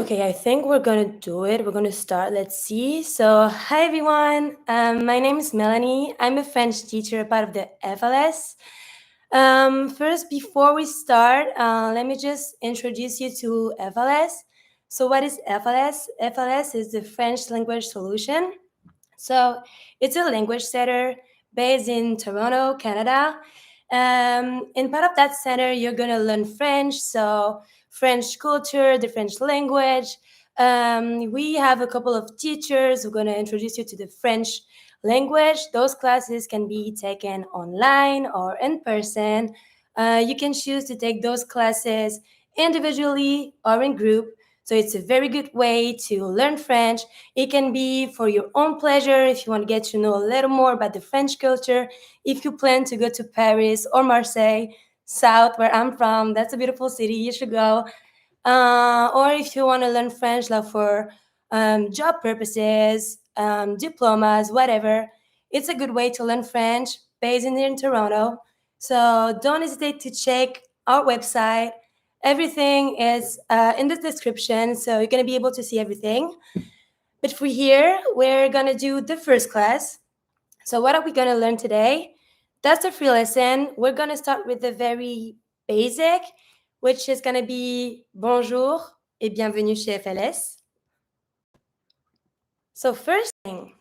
Okay, I think we're gonna do it. We're gonna start. Let's see. So, hi everyone. My name is Melanie. I'm a French teacher, part of the FLS. First, before we start, let me just introduce you to FLS. So, what is FLS? FLS is the French Language Solution. So, it's a language center based in Toronto, Canada. In part of that center, you're gonna learn French. So, French culture, the French language. We have a couple of teachers who are going to introduce you to the French language. Those classes can be taken online or in person. You can choose to take those classes individually or in group. So it's a very good way to learn French. It can be for your own pleasure if you want to get to know a little more about the French culture. If you plan to go to Paris or Marseille, South, where I'm from, that's a beautiful city, you should go. Or if you want to learn French like for job purposes, diplomas, whatever, it's a good way to learn French based in Toronto. So don't hesitate to check our website. Everything is in the description, so you're going to be able to see everything. But for here, we're going to do the first class. So what are we going to learn today? That's the free lesson. We're going to start with the very basic, which is going to be bonjour et bienvenue chez FLS. So first thing,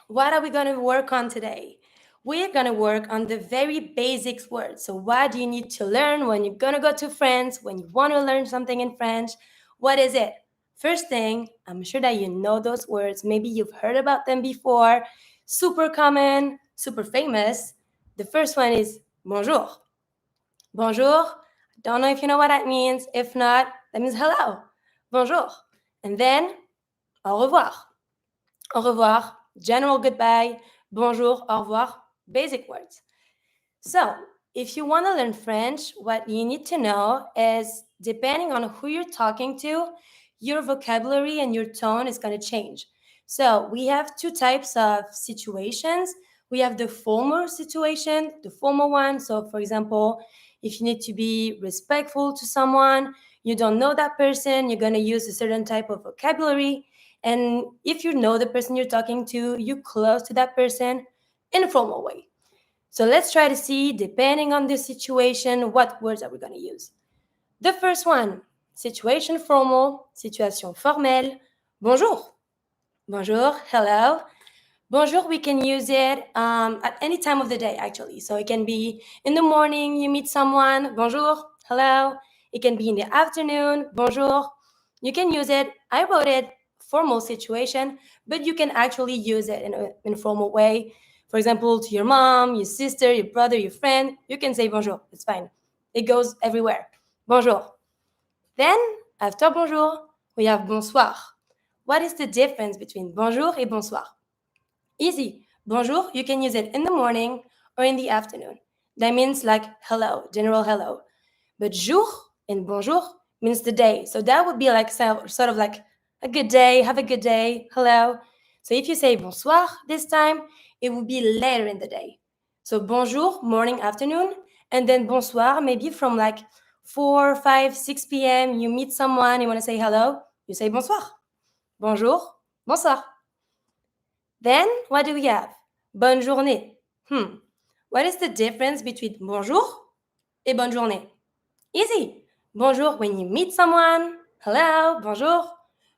what are we going to work on today? We're going to work on the very basics words. So what do you need to learn when you're going to go to France, when you want to learn something in French? What is it? First thing, I'm sure that you know those words. Maybe you've heard about them before. Super common, super famous. The first one is bonjour. Bonjour. Don't know if you know what that means. If not, that means hello. Bonjour. And then, au revoir. Au revoir, general goodbye. Bonjour, au revoir, basic words. So, if you want to learn French, what you need to know is depending on who you're talking to, your vocabulary and your tone is going to change. So, we have two types of situations. We have the formal situation, the formal one. So, for example, if you need to be respectful to someone, you don't know that person, you're going to use a certain type of vocabulary. And if you know the person you're talking to, you're close to that person in a formal way. So let's try to see, depending on the situation, what words are we going to use. The first one, situation formal, situation formelle, bonjour. Bonjour, hello. Bonjour, we can use it at any time of the day, actually. So it can be in the morning, you meet someone, bonjour, hello. It can be in the afternoon, bonjour. You can use it, I wrote it, formal situation, but you can actually use it in an informal way. For example, to your mom, your sister, your brother, your friend, you can say bonjour, it's fine. It goes everywhere. Bonjour. Then, after bonjour, we have bonsoir. What is the difference between bonjour et bonsoir? Easy. Bonjour, you can use it in the morning or in the afternoon. That means like hello, general hello. But jour and bonjour means the day. So that would be like sort of like a good day, have a good day, hello. So if you say bonsoir this time, it will be later in the day. So bonjour, morning, afternoon, and then bonsoir, maybe from like 4, 5, 6 p.m. You meet someone, you want to say hello, you say bonsoir. Bonjour, bonsoir. Then what do we have? Bonne journée. What is the difference between bonjour et bonne journée? Easy. Bonjour when you meet someone. Hello, bonjour.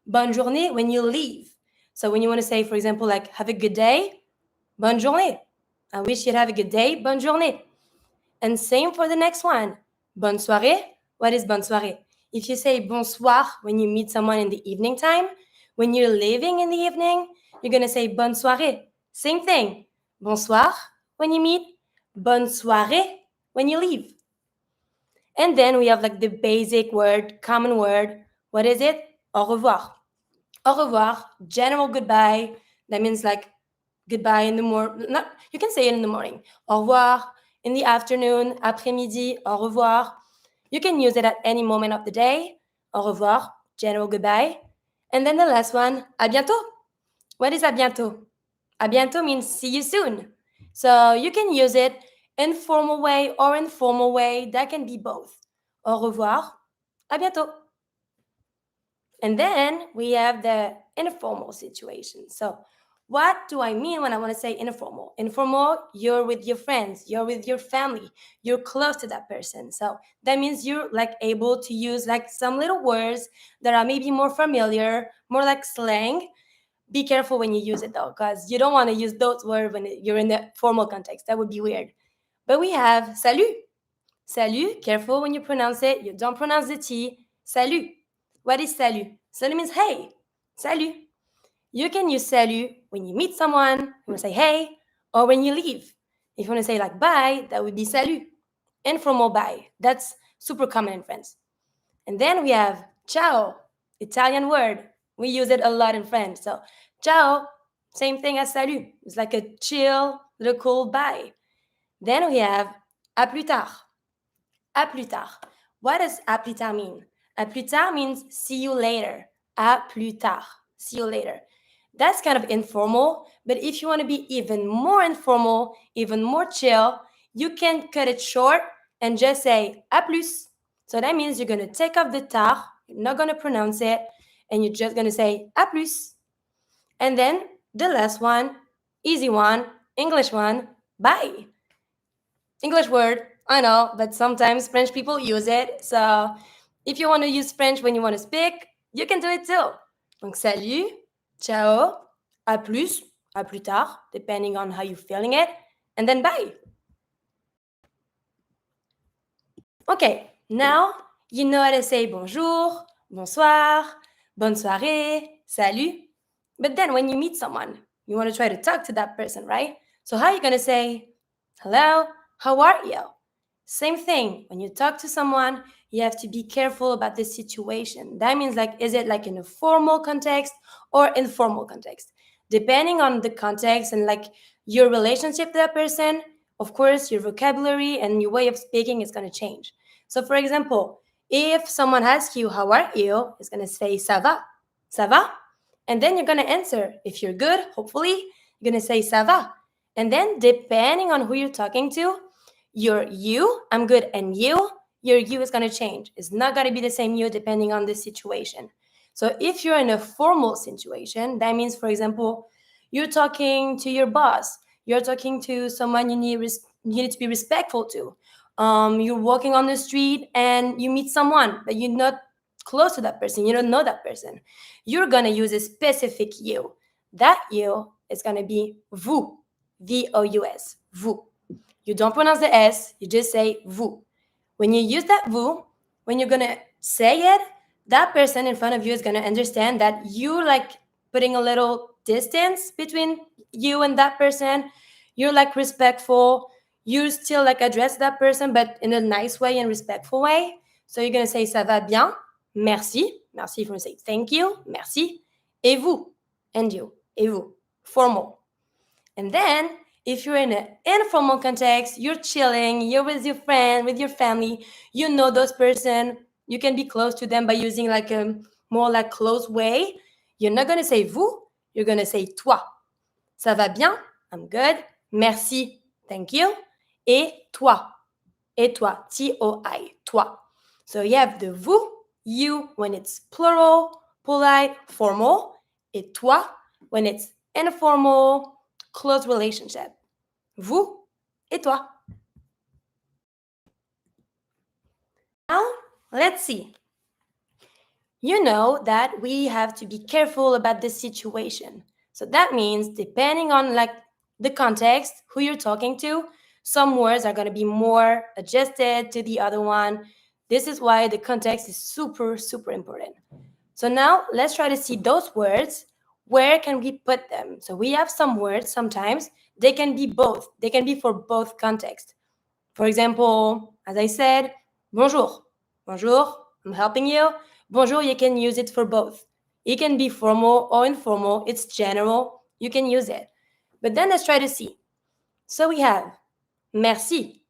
Bonne journée when you leave. So when you want to say, for example, like have a good day, bonne journée. I wish you'd have a good day, bonne journée. And same for the next one. Bonne soirée. What is bonne soirée? If you say bonsoir when you meet someone in the evening time, when you're leaving in the evening, you're going to say bonne soirée. Same thing. Bonsoir when you meet, bonne soirée when you leave. And then we have like the basic word, common word. What is it? Au revoir. Au revoir, general goodbye. That means like goodbye in the morning. You can say it in the morning. Au revoir. In the afternoon, après-midi, au revoir. You can use it at any moment of the day. Au revoir, general goodbye. And then the last one, à bientôt. What is à bientôt? À bientôt means see you soon. So you can use it in formal way or informal way. That can be both. Au revoir, à bientôt. And then we have the informal situation. So what do I mean when I want to say informal? Informal, you're with your friends, you're with your family, you're close to that person. So that means you're like able to use like some little words that are maybe more familiar, more like slang. Be careful when you use it though, because you don't want to use those words when you're in the formal context. That would be weird. But we have salut. Salut, careful when you pronounce it. You don't pronounce the T. Salut. What is salut? Salut means hey. Salut. You can use salut when you meet someone, you want to say hey, or when you leave. If you want to say like bye, that would be salut. Informal bye. That's super common in France. And then we have ciao, Italian word. We use it a lot in French. So ciao, same thing as salut. It's like a chill, little cool bye. Then we have à plus tard. À plus tard. What does à plus tard mean? À plus tard means see you later. À plus tard. See you later. That's kind of informal, but if you want to be even more informal, even more chill, you can cut it short and just say à plus. So that means you're going to take off the tard, you're not going to pronounce it, and you're just going to say à plus. And then the last one, easy one, English one, bye. English word, I know, but sometimes French people use it. So if you want to use French when you want to speak, you can do it too. Donc salut, ciao, à plus tard, depending on how you're feeling it, and then bye. Okay, now you know how to say bonjour, bonsoir, bonne soirée, salut. But then when you meet someone, you want to try to talk to that person, right? So how are you going to say, hello, how are you? Same thing. When you talk to someone, you have to be careful about the situation. That means like, is it like in a formal context or informal context? Depending on the context and like your relationship to that person, of course, your vocabulary and your way of speaking is going to change. So for example, if someone asks you, how are you? It's going to say, ça va? Ça va? And then you're going to answer. If you're good, hopefully, you're going to say, ça va? And then depending on who you're talking to, your you, I'm good, and your you is going to change. It's not going to be the same you depending on the situation. So if you're in a formal situation, that means, for example, you're talking to your boss, you're talking to someone you need to be respectful to. You're walking on the street and you meet someone, but you're not close to that person, you don't know that person. You're going to use a specific you. That you is going to be vous, V-O-U-S, vous. You don't pronounce the S, you just say vous. When you use that vous, when you're gonna say it, that person in front of you is gonna understand that you're like putting a little distance between you and that person. You're like respectful. You still like address that person, but in a nice way and respectful way. So you're gonna say ça va bien, merci. Merci if you want to say thank you, merci. Et vous, and you, et vous, formal. And then if you're in an informal context, you're chilling, you're with your friend, with your family, you know those person, you can be close to them by using like a more like close way. You're not going to say vous, you're going to say toi. Ça va bien? I'm good. Merci. Thank you. Et toi. Et toi. T-O-I. Toi. So you have the vous, you when it's plural, polite, formal. Et toi when it's informal, close relationship. Vous et toi. Now, let's see. You know that we have to be careful about the situation. So that means depending on like the context, who you're talking to, some words are going to be more adjusted to the other one. This is why the context is super, super important. So now let's try to see those words. Where can we put them? So we have some words sometimes, they can be both. They can be for both contexts. For example, as I said, bonjour. Bonjour, I'm helping you. Bonjour, you can use it for both. It can be formal or informal. It's general. You can use it. But then let's try to see. So we have merci.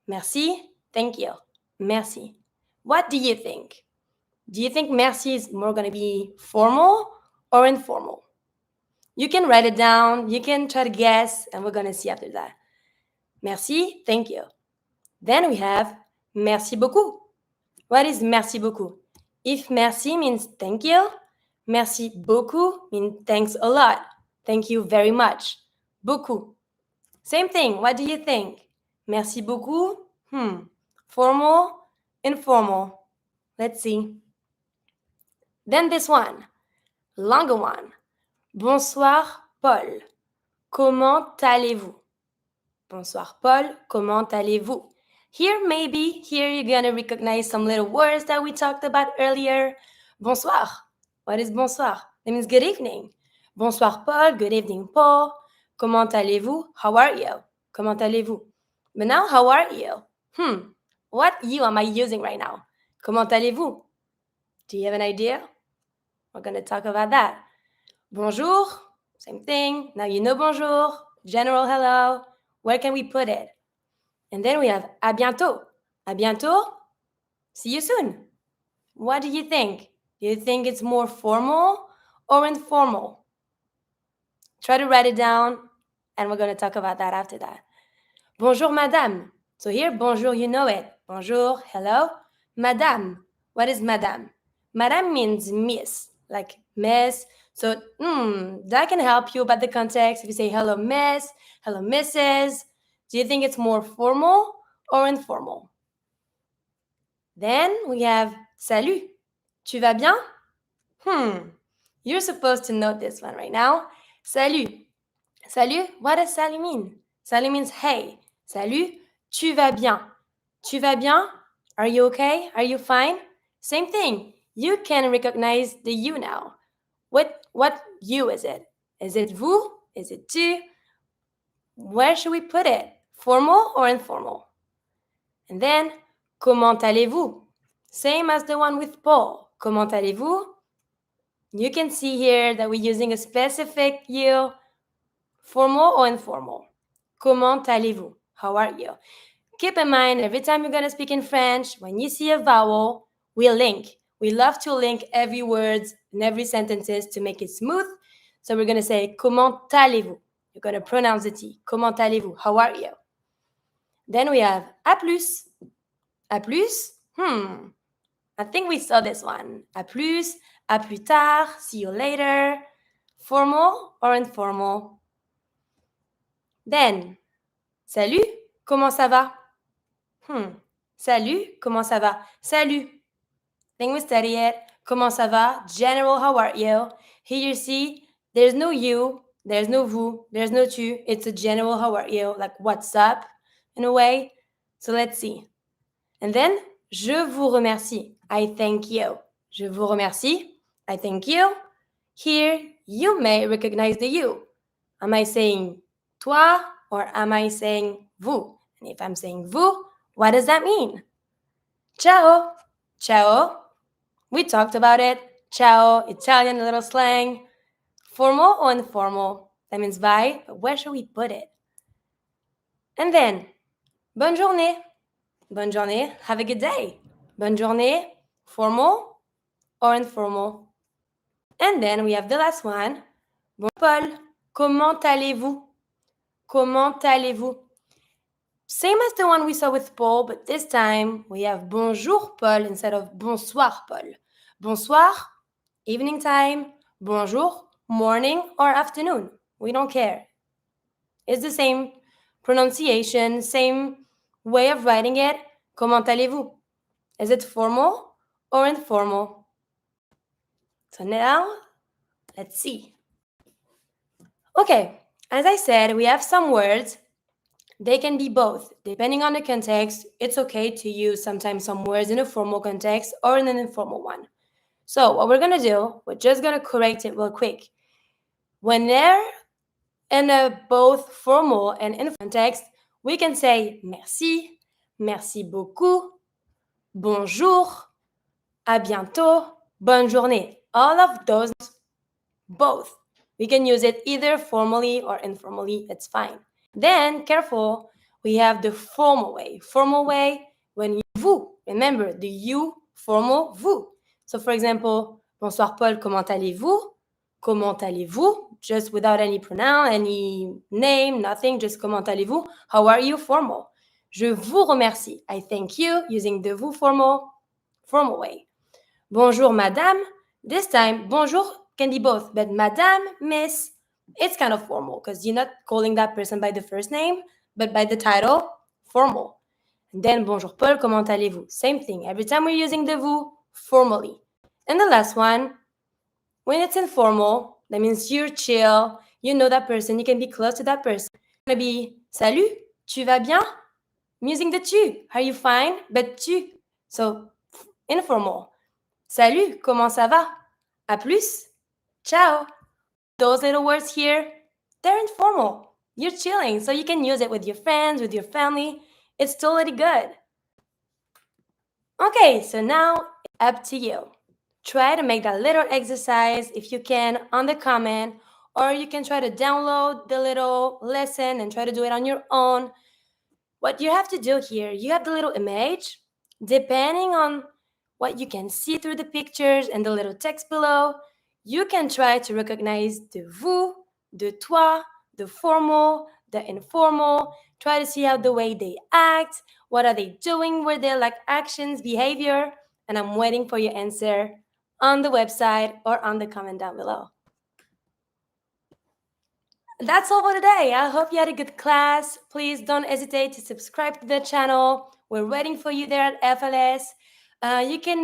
Merci, thank you. Merci. What do you think? Do you think merci is more going to be formal or informal? You can write it down. You can try to guess, and we're going to see after that. Merci, thank you. Then we have merci beaucoup. What is merci beaucoup? If merci means thank you, merci beaucoup means thanks a lot. Thank you very much. Beaucoup. Same thing. What do you think? Merci beaucoup? Formal, informal. Let's see. Then this one, longer one. Bonsoir, Paul. Comment allez-vous? Bonsoir, Paul. Comment allez-vous? Here, you're gonna recognize some little words that we talked about earlier. Bonsoir. What is bonsoir? That means good evening. Bonsoir, Paul. Good evening, Paul. Comment allez-vous? How are you? Comment allez-vous? But now, how are you? What you am I using right now? Comment allez-vous? Do you have an idea? We're gonna talk about that. Bonjour, same thing. Now you know bonjour, general hello. Where can we put it? And then we have à bientôt. À bientôt. See you soon. What do you think? Do you think it's more formal or informal? Try to write it down, and we're going to talk about that after that. Bonjour, madame. So here, bonjour, you know it. Bonjour, hello. Madame. What is madame? Madame means miss, like miss. So that can help you about the context. If you say hello, miss, hello, Mrs., do you think it's more formal or informal? Then we have salut. Tu vas bien? You're supposed to know this one right now. Salut. Salut, what does salut mean? Salut means hey. Salut, tu vas bien. Tu vas bien? Are you okay? Are you fine? Same thing. You can recognize the you now. What you is it? Is it vous? Is it tu? Where should we put it? Formal or informal? And then, comment allez-vous? Same as the one with Paul. Comment allez-vous? You can see here that we're using a specific you, formal or informal. Comment allez-vous? How are you? Keep in mind, every time you're going to speak in French, when you see a vowel, we link. We love to link every word and every sentences to make it smooth. So we're going to say, comment allez-vous? You're going to pronounce the T. Comment allez-vous? How are you? Then we have à plus. À plus? I think we saw this one. À plus, à plus tard, see you later. Formal or informal? Then, salut, comment ça va? Salut, comment ça va? Salut. Think we study it. Comment ça va? General, how are you? Here you see, there's no you, there's no vous, there's no tu. It's a general, how are you? Like, what's up, in a way. So let's see. And then, je vous remercie. I thank you. Je vous remercie. I thank you. Here, you may recognize the you. Am I saying toi or am I saying vous? And if I'm saying vous, what does that mean? Ciao. Ciao. We talked about it. Ciao, Italian, a little slang. Formal or informal? That means bye, but where should we put it? And then, bonne journée. Bonne journée. Have a good day. Bonne journée. Formal or informal? And then we have the last one. Bon Paul, comment allez-vous? Comment allez-vous? Same as the one we saw with Paul, but this time we have bonjour Paul instead of bonsoir Paul. Bonsoir, evening time. Bonjour, morning or afternoon. We don't care. It's the same pronunciation, same way of writing it. Comment allez-vous? Is it formal or informal? So now, let's see. Okay, as I said, we have some words. They can be both. Depending on the context, it's okay to use sometimes some words in a formal context or in an informal one. So what we're going to do, we're just going to correct it real quick. When they're in a both formal and informal context, we can say merci, merci beaucoup, bonjour, à bientôt, bonne journée. All of those, both. We can use it either formally or informally, it's fine. Then, careful, we have the formal way. Formal way, when you vous. Remember, the you, formal, vous. So, for example, bonsoir Paul, comment allez-vous? Comment allez-vous? Just without any pronoun, any name, nothing, just comment allez-vous? How are you? Formal. Je vous remercie. I thank you, using the vous formal way. Bonjour, madame. This time, bonjour can be both, but madame, miss, it's kind of formal because you're not calling that person by the first name, but by the title, formal. And then, bonjour, Paul, comment allez-vous? Same thing. Every time we're using the vous, formally. And the last one, when it's informal, that means you're chill, you know that person, you can be close to that person. It's gonna be, salut, tu vas bien? I'm using the tu. Are you fine? But tu. So, informal. Salut, comment ça va? À plus. Ciao. Those little words here, they're informal. You're chilling, so you can use it with your friends, with your family. It's totally good. Okay, so now it's up to you. Try to make that little exercise if you can on the comment, or you can try to download the little lesson and try to do it on your own. What you have to do here, you have the little image. Depending on what you can see through the pictures and the little text below, you can try to recognize the vous, the toi, the formal, the informal. Try to see how the way they act, what are they doing, were they like actions, behavior, and I'm waiting for your answer on the website or on the comment down below. That's all for today. I hope you had a good class. Please don't hesitate to subscribe to the channel. We're waiting for you there at FLS. You can